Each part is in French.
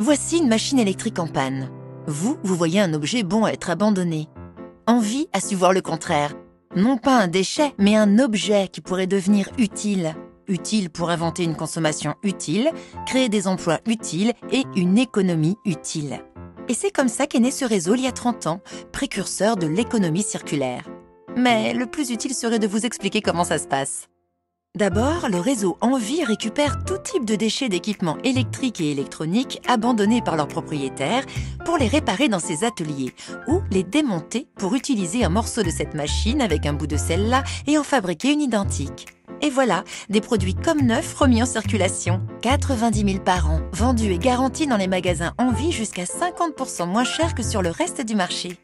Voici une machine électrique en panne. Vous voyez un objet bon à être abandonné. Envie a su voir le contraire. Non pas un déchet, mais un objet qui pourrait devenir utile. Utile pour inventer une consommation utile, créer des emplois utiles et une économie utile. Et c'est comme ça qu'est né ce réseau il y a 30 ans, précurseur de l'économie circulaire. Mais le plus utile serait de vous expliquer comment ça se passe. D'abord, le réseau Envie récupère tout type de déchets d'équipements électriques et électroniques abandonnés par leurs propriétaires pour les réparer dans ses ateliers ou les démonter pour utiliser un morceau de cette machine avec un bout de celle-là et en fabriquer une identique. Et voilà, des produits comme neufs remis en circulation. 90 000 par an, vendus et garantis dans les magasins Envie jusqu'à 50% moins cher que sur le reste du marché.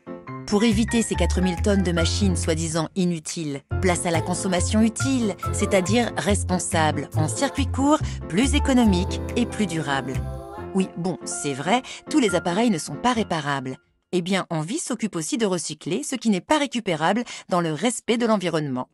Pour éviter ces 4000 tonnes de machines soi-disant inutiles, place à la consommation utile, c'est-à-dire responsable, en circuit court, plus économique et plus durable. Oui, bon, c'est vrai, tous les appareils ne sont pas réparables. Eh bien, Envie s'occupe aussi de recycler ce qui n'est pas récupérable dans le respect de l'environnement.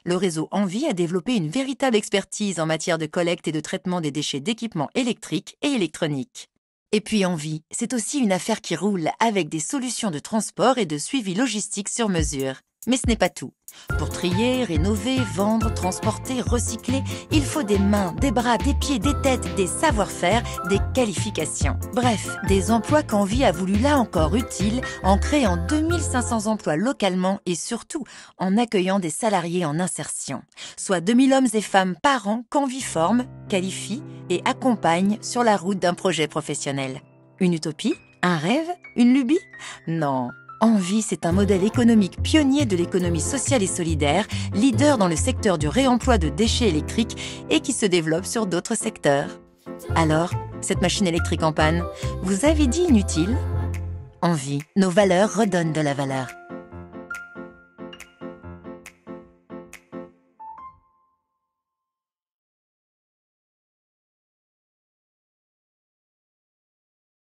Le réseau Envie a développé une véritable expertise en matière de collecte et de traitement des déchets d'équipements électriques et électroniques. Et puis Envie, c'est aussi une affaire qui roule avec des solutions de transport et de suivi logistique sur mesure. Mais ce n'est pas tout. Pour trier, rénover, vendre, transporter, recycler, il faut des mains, des bras, des pieds, des têtes, des savoir-faire, des qualifications. Bref, des emplois qu'Envie a voulu là encore utiles en créant 2500 emplois localement et surtout en accueillant des salariés en insertion. Soit 2000 hommes et femmes par an qu'Envie forme, qualifie et accompagne sur la route d'un projet professionnel. Une utopie? Un rêve? Une lubie? Non. Envie, c'est un modèle économique pionnier de l'économie sociale et solidaire, leader dans le secteur du réemploi de déchets électriques et qui se développe sur d'autres secteurs. Alors, cette machine électrique en panne, vous avez dit inutile? Envie, nos valeurs redonnent de la valeur.